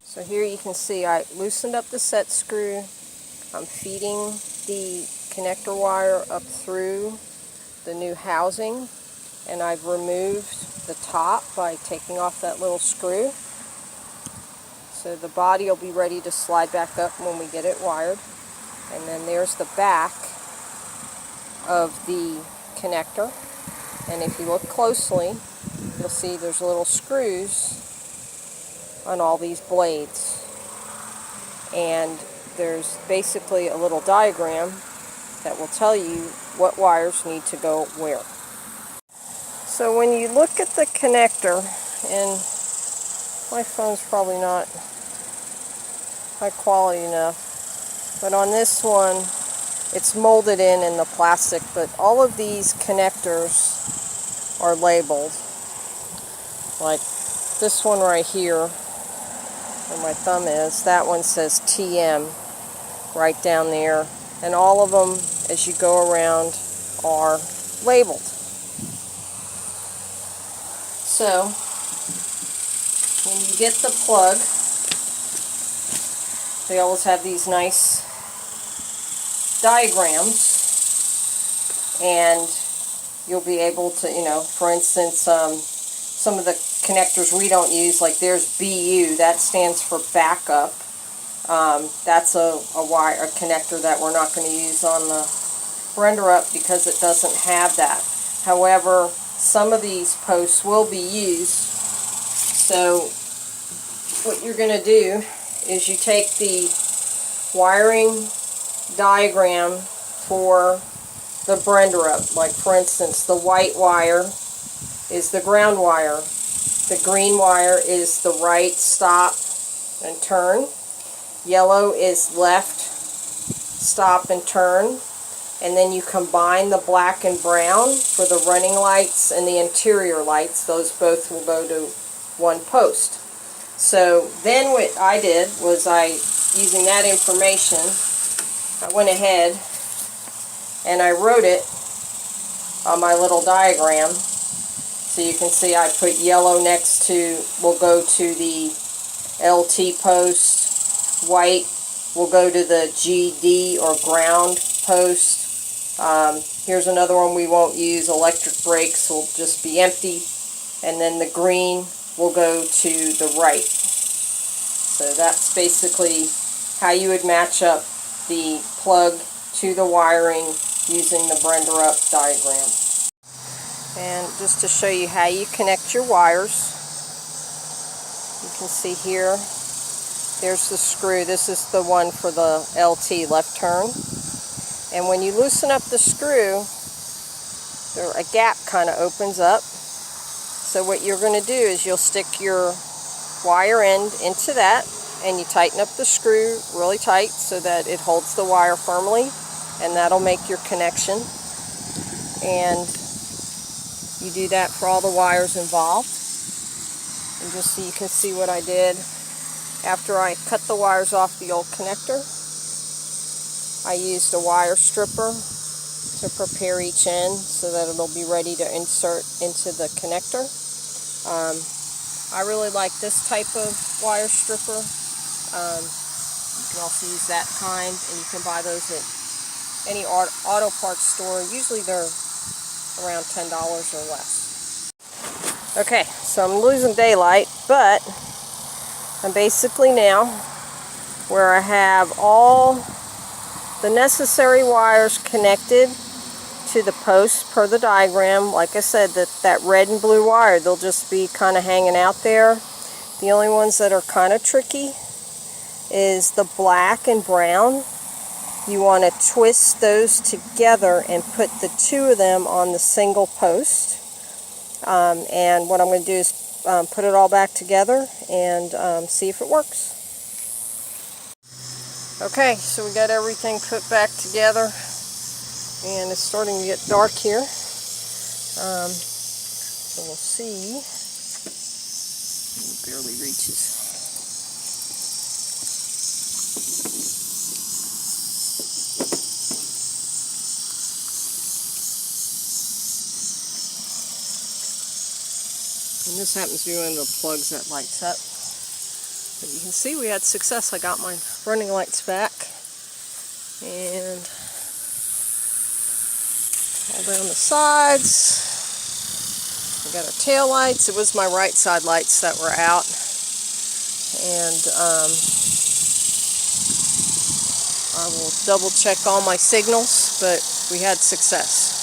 So here you can see I loosened up the set screw. I'm feeding the connector wire up through the new housing, and I've removed the top by taking off that little screw. So the body will be ready to slide back up when we get it wired. And then there's the back of the connector. And if you look closely, you'll see there's little screws on all these blades. And there's basically a little diagram that will tell you what wires need to go where. So when you look at the connector, and my phone's probably not high quality enough, but on this one it's molded in the plastic, but all of these connectors are labeled. Like this one right here, where my thumb is, that one says TM right down there, and all of them as you go around are labeled. So when you get the plug, they always have these nice diagrams, and you'll be able to, for instance, some of the connectors we don't use, like there's BU, that stands for backup. That's a connector that we're not going to use on the Brenderup because it doesn't have that. However, some of these posts will be used. So what you're going to do is you take the wiring diagram for the Brenderup. Like for instance, the white wire is the ground wire. The green wire is the right stop and turn. Yellow is left stop and turn. And then you combine the black and brown for the running lights and the interior lights. Those both will go to one post. So then what I did was, using that information, I went ahead and I wrote it on my little diagram. So you can see I put yellow next to, will go to the LT post. White will go to the GD or ground post. Here's another one we won't use. Electric brakes will just be empty. And then the green will go to the right. So that's basically how you would match up the plug to the wiring using the Brenderup diagram. And just to show you how you connect your wires, you can see here, there's the screw. This is the one for the LT, left turn. And when you loosen up the screw, a gap kind of opens up. So what you're going to do is you'll stick your wire end into that, and you tighten up the screw really tight so that it holds the wire firmly, and that'll make your connection. And you do that for all the wires involved. And just so you can see what I did, after I cut the wires off the old connector, I used a wire stripper to prepare each end so that it'll be ready to insert into the connector. I really like this type of wire stripper. You can also use that kind, and you can buy those at any auto parts store. Usually they're around $10 or less. Okay, so I'm losing daylight, but I'm basically now where I have all the necessary wires connected to the post per the diagram. Like I said, that red and blue wire, they'll just be kind of hanging out there. The only ones that are kind of tricky is the black and brown. You want to twist those together and put the two of them on the single post. And what I'm going to do is put it all back together and see if it works. Okay, so we got everything put back together, and it's starting to get dark here. So we'll see. It barely reaches. And this happens to be one of the plugs that lights up. But you can can see we had success. I got my running lights back, and all down the sides. We got our tail lights. It was my right side lights that were out, and I will double check all my signals, but we had success.